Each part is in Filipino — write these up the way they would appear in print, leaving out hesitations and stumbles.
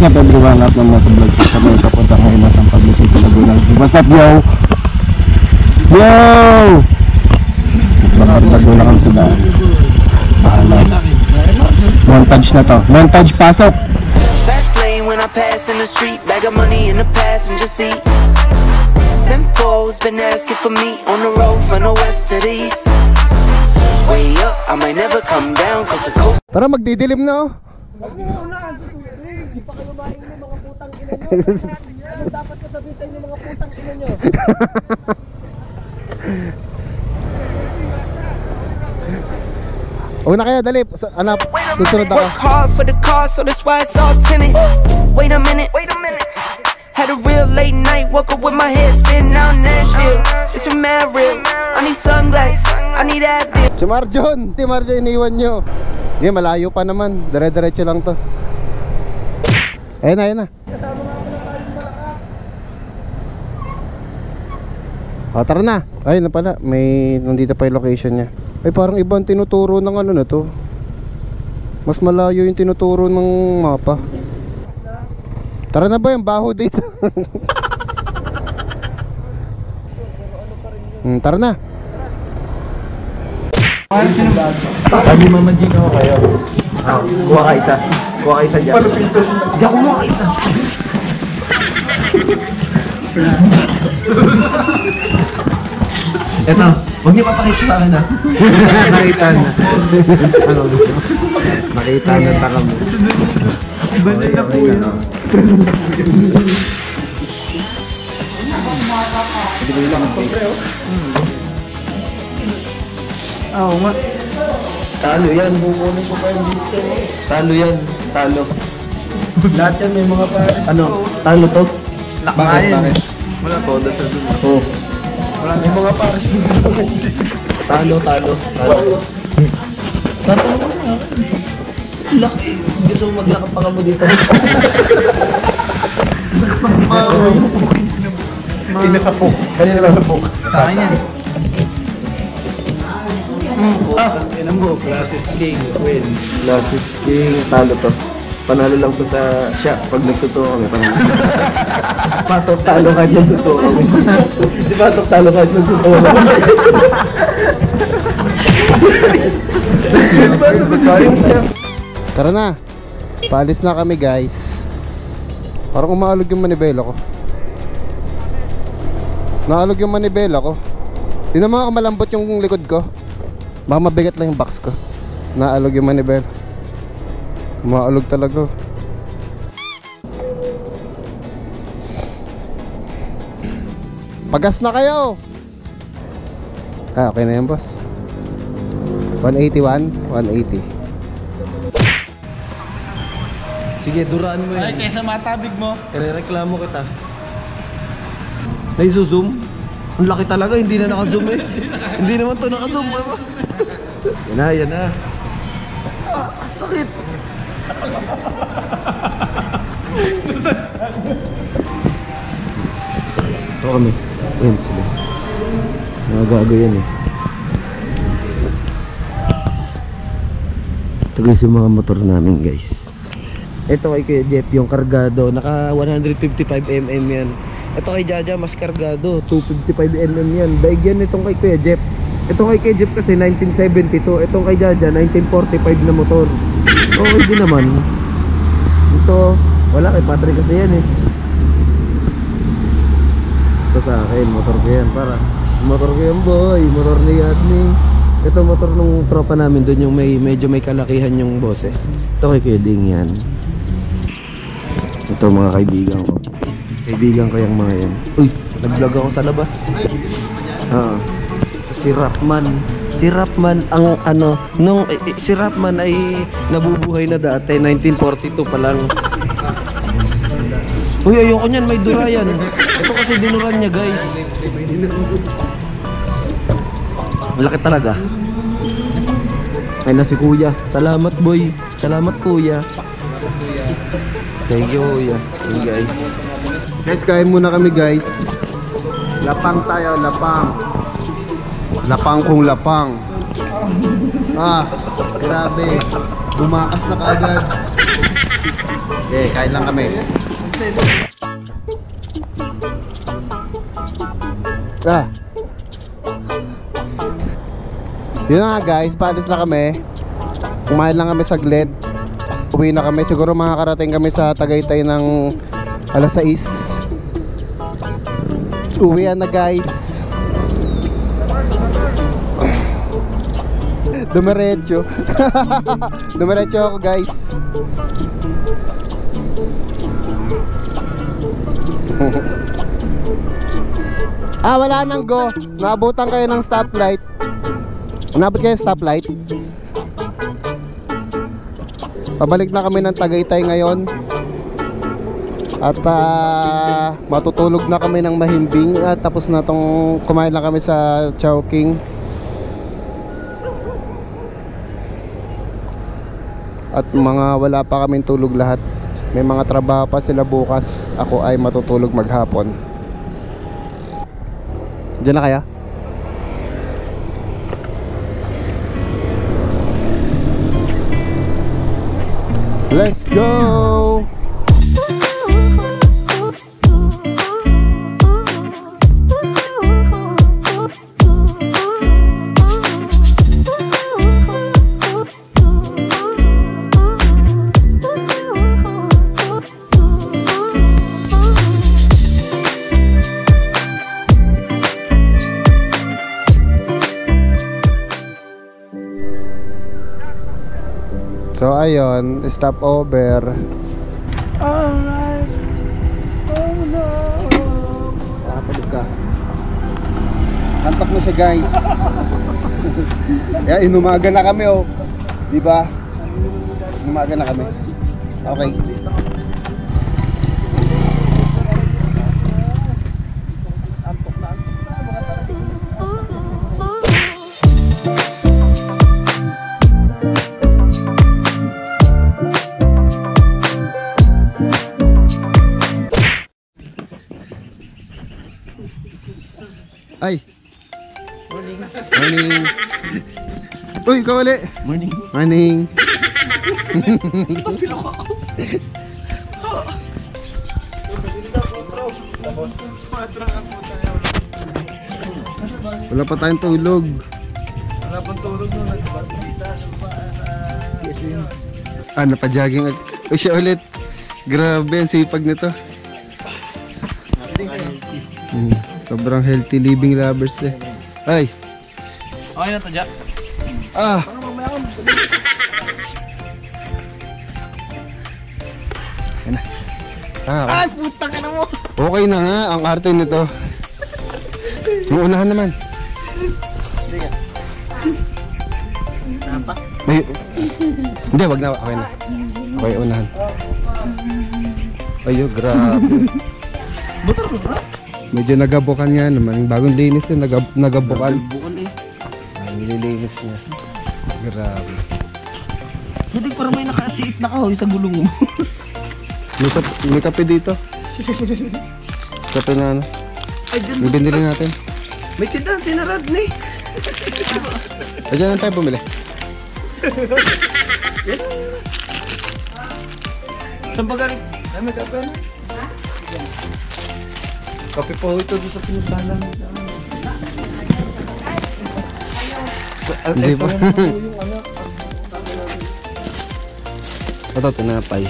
What's up everyone, lahat ng motovlog kami papunta ngayon sa Pablo City, Laguna. What's up yo? Yo! Laguna kami sa daan. Montage na to. Montage, pasok! Fast lane when I pass in the street. Bag of money in the passenger seat. Simcoe's been asking for me on the road from the west to the east. Way up, I might never come down cause the coast. Tara, magdidilim na oh. Hindi pa kayo maingin ng mga putang ina nyo. Ano dapat ko sabihin sa inyo mga putang ina nyo? Una kaya, dali. Anak, susunod ako. Work hard for the car, so that's why it's all tinted. Wait a minute. Had a real late night, woke up with my head spinning out Nashville. It's been mad real. I need sunglasses, I need Advil. Si Marjon, iniwan nyo. Hindi, malayo pa naman. Dire-diretso lang to. Ayun na. O, tara na. Ayun na pala, nandito pa yung location niya. Ay, parang ibang tinuturo ng ano na to. Mas malayo yung tinuturo ng mapa. Tara na ba yung baho dito? Tara na. Pagi mamajing ako kayo. Kuha ka isa. Kuha ka isa dyan. Hindi ako kuha ka isa. Eto, huwag niyo papakita sa akin ha. Nakita na. Ano gusto? Nakita na taka mo. Balik na po yun. Hindi ko lang ang pagre oh. Oo nga. Talo yan, bukunin ko pa yung dito. Talo yan, talo. Lahat yan may mga pares. Ano? Talo to? Bakit? Wala to, dito dun. Oo. Wala may mga pares. Talo. Talo mo sa akin. Laki. Gusto mo maglakad pa ka mo dito. Inasapok. Kanina lang sapok. Saan yan? Inan mo, Classes King, win. Classes King, talo to. Panalo lang to sa siya pag nagsuto kami. Patok talo kahit nagsuto kami. Di patok talo kahit nagsuto kami. Tara na. Paalis na kami guys. Parang umaalog yung manibela ko. Naalog yung manibela ko. Di naman ako malambot yung likod ko. Baka mabigat lang yung box ko. Naalog yung manibela. Umaalog talaga. Pagas na kayo. Okay na yan boss. 181, 180. Sige, duraan mo yan. Ay, kaysa matabig mo. Irereklamo kita. Naizo-zoom? Ang laki talaga, hindi na naka-zoom eh. Hindi naman to naka-zoom. Yan na. Ah, sakit. Ito kami. Ayan sila. Nagago yan eh. Ito guys yung mga motor namin guys. Ito kay Kuya Jeff yung kargado. Naka 155mm yan. Ito kay Jaja mas kargado. 255mm yan. Daig yan itong kay Kuya Jeff. Itong kay Kuya Jeff kasi 1972. Itong kay Jaja 1945 na motor. Okay din naman. Ito wala kay Patrick kasi yan eh. Ito sa akin motor ko yan. Para motor ko yan boy. Motor ni Adney. Ito motor nung tropa namin doon yung medyo may kalakihan yung boses. Ito kay Kuya Ding yan. Ito mga kaibigan ko. Kaibigan ko yung mga yan. Uy, nag-vlog ako sa labas. Oo. Si Rapman. Si Rapman ang ano, si Rapman ay nabubuhay na dati, 1942 pa lang. Uy, ayoko niyan, may dura yan. Ito kasi dinuran niya, guys. Malaki talaga. Ay na si Kuya. Salamat, boy. Salamat, Kuya. Thank you, Kuya. Hey, guys. Guys, kain muna kami guys. Lapang tayo, lapang. Lapang kung lapang. Ah, grabe. Bumakas na kaagad. Okay, kain lang kami. Yun na nga guys, paalis na kami. Kumain lang kami saglit. Uwi na kami, siguro makakarating kami sa Tagaytay ng alas 6. Uwian na guys. Dumiretso. Dumiretso ako guys. Wala nang go. Naabutan kayo ng stoplight. Nabot kayo ng stoplight. Pabalik na kami ng Tagaytay ngayon. At matutulog na kami ng mahimbing. At tapos na tong kumain lang kami sa Chowking. At wala pa kaming tulog lahat. May mga trabaho pa sila bukas. Ako ay matutulog maghapon. Diyan na kaya? Let's go! So ayun, stop over. Alright. Oh no. Nakapalog ka. Antok mo siya guys. Kaya inumaga na kami oh. Diba? Inumaga na kami. Okay. Ay. Morning. Morning. Uy, ikaw ulit. Morning. Morning. Wala pa tayong tulog. Wala pang tulog nun. Napajogging. Uy, siya ulit. Grabe, ang sipag nito. Sobrang healthy living lovers eh. Ay. Okay na to, Jack. Ayan na. Ay, puta ka na mo. Okay na nga, ang arte nito. Yung unahan naman. Hindi, wag na. Okay na. Okay, unahan. Ayo, grabe. Butar mo ba? Medyo nagabukan nga naman. Yung bagong linis yun, nagabukan. Bukan eh. Ay, nililinis niya. Grabe. Hindi, parang may nakasiit na kahoy sa gulong mo. May kape dito. Kape na ano. Ay, dyan. May bindili natin. May tindahan si Rodney. Ay, dyan na tayo bumili. Saan ba galing? Ay, may kape na. Kape pa ito doon sa pinuntahan namin. Hindi pa. Ito, tinapay.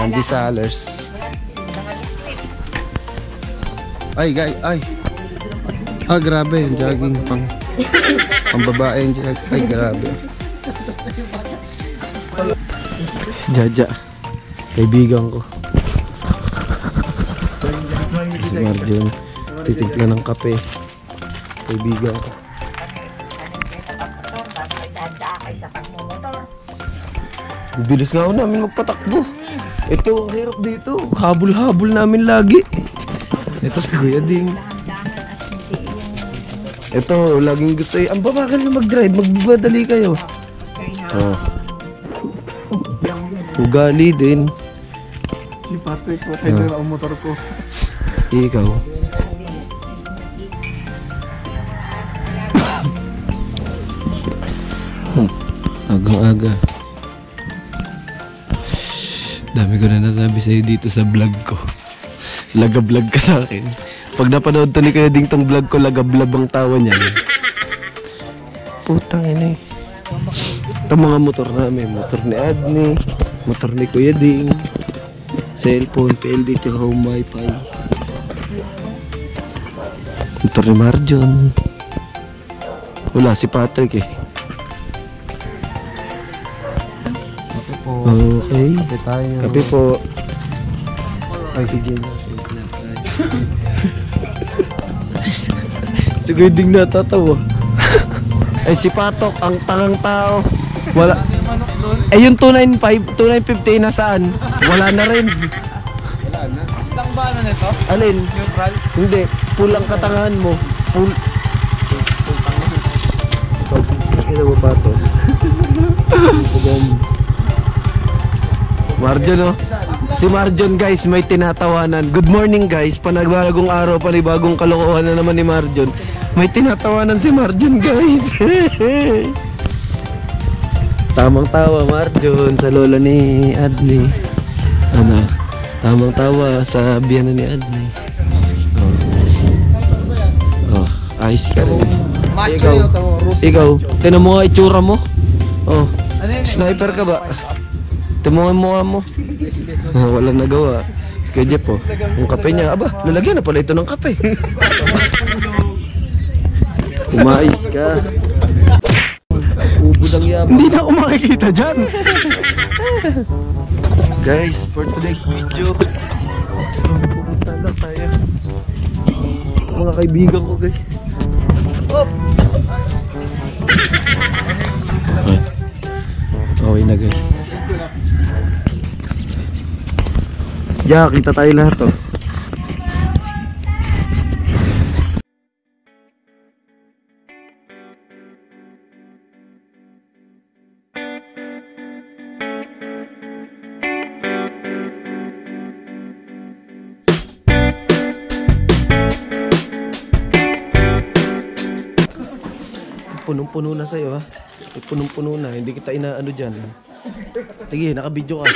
Andy Salers. Ay, guys, ay. Grabe, yung jogging pang babae yung jogging. Ay, grabe. Jaja, kaibigan ko. Si Marjon, titimpla ng kape. Kaibigan ko. Bilis nga ako namin magpatakbo. Ito, ang hirap dito. Habol-habol namin lagi. Ito si Kuya Ding. Ito, laging gusto ang babagal na mag-drive. Magbabadali kayo. Ugali din. Si Patrick, matay na ang motor ko. Ikaw. Aga-aga. Dami ko na nasabi sa'yo dito sa vlog ko. Lagablog ka sa akin. Pag napanood to ni Kuya Ding tong vlog ko, lagablab ang tawa niya. Putang ina eh. Ito mga motor namin. Motor ni Adni, motor ni Kuya Ding, cellphone, PLDT home wifi. Motor ni Marjon. Wala si Patrick eh. Okay. Kape tayo. Kape po. Ay, higil. Si Kuya Ding natatawa. Ay si Patok, ang tangang tao. Wala. Eh yung 295, 2950 nasaan? Wala na rin. Wala na. Ilang ba ano nito? Alin? Neutral? Hindi, pulang katangahan mo. Ina mo Patok. Marjon oh. Si Marjon guys, may tinatawanan. Good morning guys, panibagong araw, panibagong kalokohan na naman ni Marjon. May tinatawanan si Marjon guys. Tamang tawa Marjon sa lola ni Adni. Ano? Tamang tawa sa biyana ni Adni. Oh, ayos ka rin. Ikaw, tinan mo nga itsura mo. Oh, sniper ka ba? Timungan mo mo. Walang nagawa. Si Kuya Jeff po. Yung kape niya. Aba, lalagyan na pala ito ng kape. Umais ka. Ubo ng yaman. Hindi na ako makikita dyan. Guys, for today's video, pupunta na tayo. Mga kaibigan ko guys. Op! Okay na guys. Ya, kita tayo lahat oh. Punong-puno na sa'yo ha. Punong-puno na, hindi kita inaano dyan. Sige, nakabidyo ka.